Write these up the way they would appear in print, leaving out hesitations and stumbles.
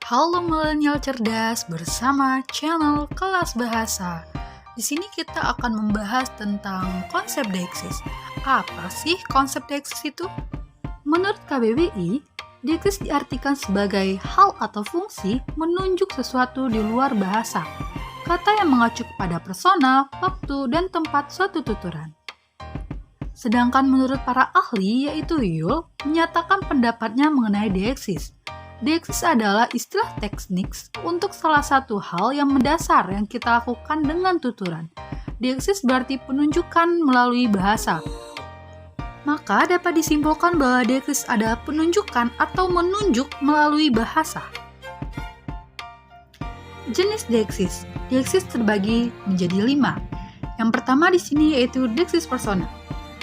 Halo milenial cerdas bersama channel Kelas Bahasa. Di sini kita akan membahas tentang konsep deiksis. Apa sih konsep deiksis itu? Menurut KBBI, deiksis diartikan sebagai hal atau fungsi menunjuk sesuatu di luar bahasa. Kata yang mengacu kepada persona, waktu, dan tempat suatu tuturan. Sedangkan menurut para ahli, yaitu Yule, menyatakan pendapatnya mengenai deiksis. Deiksis adalah istilah teknik untuk salah satu hal yang mendasar yang kita lakukan dengan tuturan. Deiksis berarti penunjukan melalui bahasa. Maka dapat disimpulkan bahwa deiksis adalah penunjukan atau menunjuk melalui bahasa. Jenis deiksis. Deiksis terbagi menjadi 5. Yang pertama di sini yaitu deiksis persona.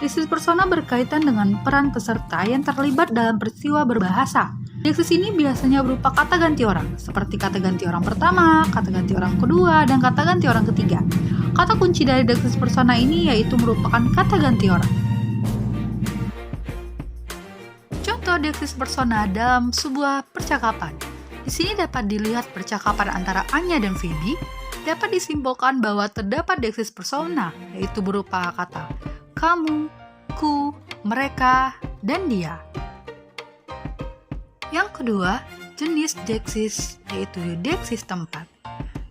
Deiksis persona berkaitan dengan peran peserta yang terlibat dalam peristiwa berbahasa. Deiksis ini biasanya berupa kata ganti orang, seperti kata ganti orang pertama, kata ganti orang kedua, dan kata ganti orang ketiga. Kata kunci dari deiksis persona ini yaitu merupakan kata ganti orang. Contoh deiksis persona dalam sebuah percakapan. Di sini dapat dilihat percakapan antara Anya dan Phoebe. Dapat disimpulkan bahwa terdapat deiksis persona, yaitu berupa kata kamu, ku, mereka, dan dia. Yang kedua, jenis deiksis, yaitu deiksis tempat.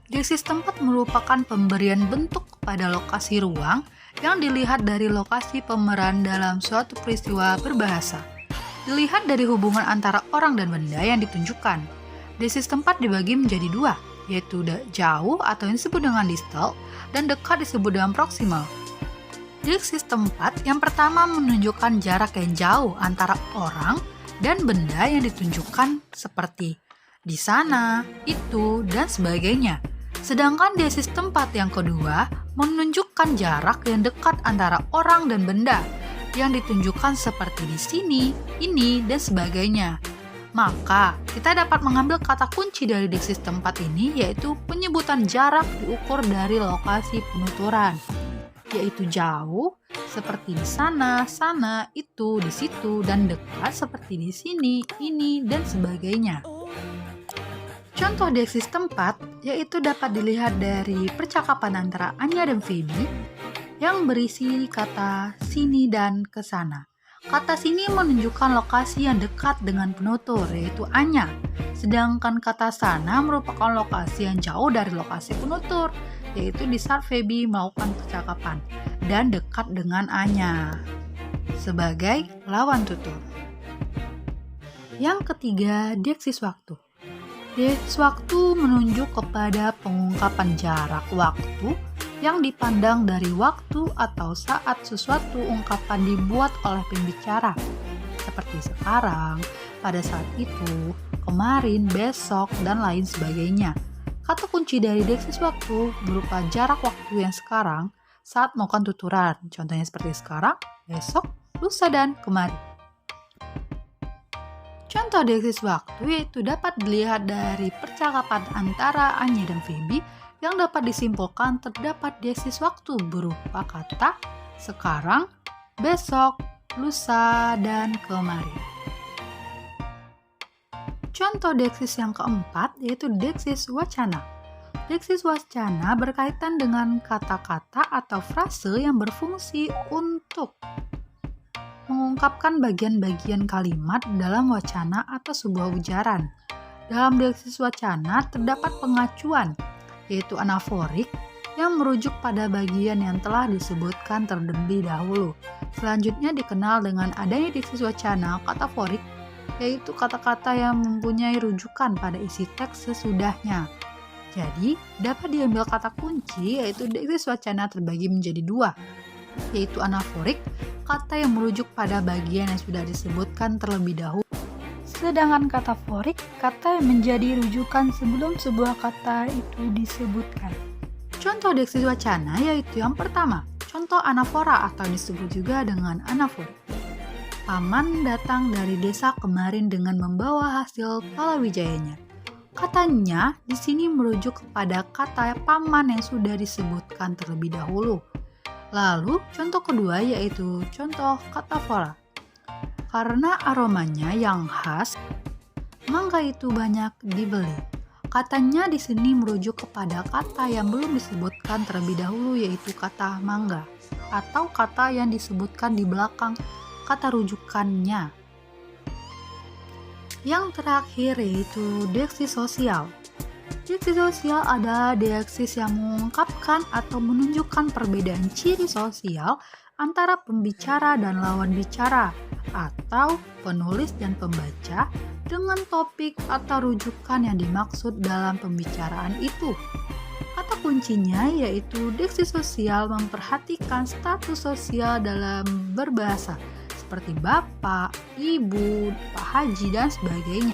Deiksis tempat merupakan pemberian bentuk kepada lokasi ruang yang dilihat dari lokasi pemeran dalam suatu peristiwa berbahasa. Dilihat dari hubungan antara orang dan benda yang ditunjukkan. Deiksis tempat dibagi menjadi 2, yaitu jauh atau yang disebut dengan distal, dan dekat disebut dengan proximal. Deiksis tempat yang pertama menunjukkan jarak yang jauh antara orang dan benda yang ditunjukkan seperti di sana, itu, dan sebagainya. Sedangkan deiksis tempat yang kedua menunjukkan jarak yang dekat antara orang dan benda yang ditunjukkan seperti di sini, ini, dan sebagainya. Maka, kita dapat mengambil kata kunci dari deiksis tempat ini yaitu penyebutan jarak diukur dari lokasi penuturan, yaitu jauh, seperti di sana, sana, itu, di situ, dan dekat seperti di sini, ini, dan sebagainya. Contoh deiksis tempat yaitu dapat dilihat dari percakapan antara Anya dan Phoebe yang berisi kata sini dan kesana. Kata sini menunjukkan lokasi yang dekat dengan penutur, yaitu Anya. Sedangkan kata sana merupakan lokasi yang jauh dari lokasi penutur, yaitu di saat Phoebe melakukan percakapan, dan dekat dengan Anya sebagai lawan tutur. Yang ketiga, deiksis waktu. Deiksis waktu menunjuk kepada pengungkapan jarak waktu yang dipandang dari waktu atau saat sesuatu ungkapan dibuat oleh pembicara, seperti sekarang, pada saat itu, kemarin, besok, dan lain sebagainya. Kata kunci dari deiksis waktu berupa jarak waktu yang sekarang saat melakukan tuturan, contohnya seperti sekarang, besok, lusa, dan kemarin. Contoh deiksis waktu yaitu dapat dilihat dari percakapan antara Anya dan Phoebe yang dapat disimpulkan terdapat deiksis waktu berupa kata sekarang, besok, lusa, dan kemarin. Contoh deiksis yang keempat yaitu deiksis wacana. Deiksis wacana berkaitan dengan kata-kata atau frase yang berfungsi untuk mengungkapkan bagian-bagian kalimat dalam wacana atau sebuah ujaran. Dalam deiksis wacana terdapat pengacuan, yaitu anaforik, yang merujuk pada bagian yang telah disebutkan terlebih dahulu. Selanjutnya dikenal dengan adanya deiksis wacana kataforik, yaitu kata-kata yang mempunyai rujukan pada isi teks sesudahnya. Jadi, dapat diambil kata kunci yaitu deiksis wacana terbagi menjadi 2, yaitu anaforik, kata yang merujuk pada bagian yang sudah disebutkan terlebih dahulu. Sedangkan kataforik, kata yang menjadi rujukan sebelum sebuah kata itu disebutkan. Contoh deiksis wacana yaitu yang pertama, contoh anafora atau disebut juga dengan anaforik. Paman datang dari desa kemarin dengan membawa hasil palawijayanya. Katanya di sini merujuk kepada kata paman yang sudah disebutkan terlebih dahulu. Lalu contoh kedua yaitu contoh katafora. Karena aromanya yang khas, mangga itu banyak dibeli. Katanya di sini merujuk kepada kata yang belum disebutkan terlebih dahulu, yaitu kata mangga, atau kata yang disebutkan di belakang kata rujukannya. Yang terakhir yaitu deiksis sosial. Deiksis sosial adalah deiksis yang mengungkapkan atau menunjukkan perbedaan ciri sosial antara pembicara dan lawan bicara, atau penulis dan pembaca dengan topik atau rujukan yang dimaksud dalam pembicaraan itu. Kata kuncinya yaitu deiksis sosial memperhatikan status sosial dalam berbahasa, seperti bapak, ibu, pak haji, dan sebagainya.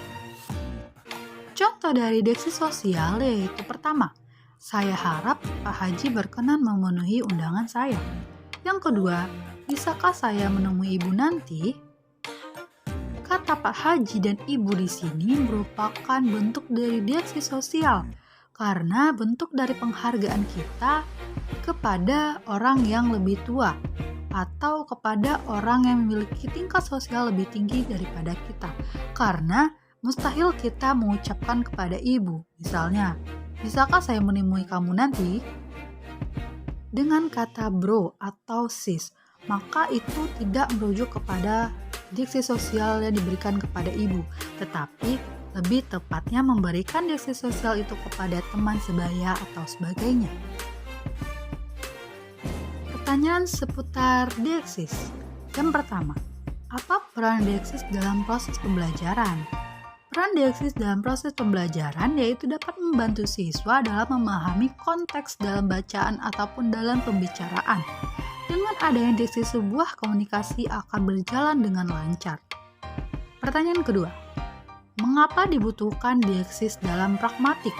Contoh dari deiksis sosial yaitu pertama, saya harap Pak Haji berkenan memenuhi undangan saya. Yang kedua, bisakah saya menemui ibu nanti? Kata Pak Haji dan ibu di sini merupakan bentuk dari deiksis sosial, karena bentuk dari penghargaan kita kepada orang yang lebih tua atau kepada orang yang memiliki tingkat sosial lebih tinggi daripada kita. Karena mustahil kita mengucapkan kepada ibu, misalnya, bisakah saya menemui kamu nanti? Dengan kata bro atau sis, maka itu tidak merujuk kepada deiksis sosial yang diberikan kepada ibu, tetapi lebih tepatnya memberikan deiksis sosial itu kepada teman sebaya atau sebagainya. Pertanyaan seputar deiksis. Yang pertama, apa peran deiksis dalam proses pembelajaran? Peran deiksis dalam proses pembelajaran yaitu dapat membantu siswa dalam memahami konteks dalam bacaan ataupun dalam pembicaraan. Dengan adanya deiksis, sebuah komunikasi akan berjalan dengan lancar. Pertanyaan kedua, mengapa dibutuhkan deiksis dalam pragmatik?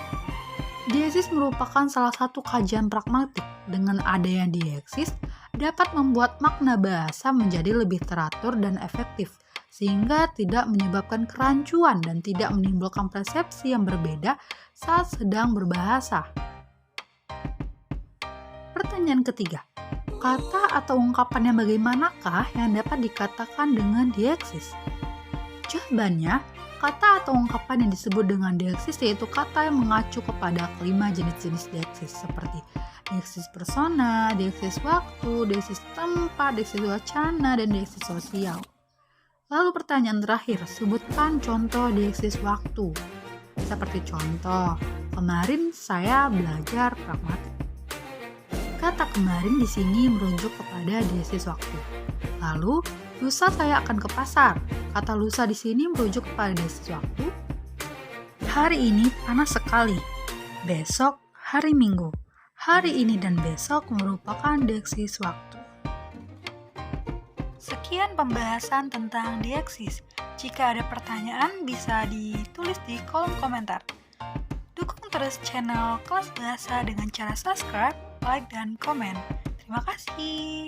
Deiksis merupakan salah satu kajian pragmatik. Dengan adanya deiksis, dapat membuat makna bahasa menjadi lebih teratur dan efektif, sehingga tidak menyebabkan kerancuan dan tidak menimbulkan persepsi yang berbeda saat sedang berbahasa. Pertanyaan ketiga, kata atau ungkapan yang bagaimanakah yang dapat dikatakan dengan deiksis? Jawabannya, kata atau ungkapan yang disebut dengan deiksis yaitu kata yang mengacu kepada kelima jenis-jenis deiksis seperti deiksis persona, deiksis waktu, deiksis tempat, deiksis wacana, dan deiksis sosial. Lalu pertanyaan terakhir, sebutkan contoh deiksis waktu. Seperti contoh, kemarin saya belajar pragmatik. Kata kemarin di sini merujuk kepada deiksis waktu. Lalu, lusa saya akan ke pasar. Kata lusa di sini merujuk kepada deiksis waktu. Hari ini panas sekali. Besok hari Minggu. Hari ini dan besok merupakan deiksis waktu. Sekian pembahasan tentang deiksis. Jika ada pertanyaan bisa ditulis di kolom komentar. Dukung terus channel Kelas Bahasa dengan cara subscribe, like, dan komen. Terima kasih.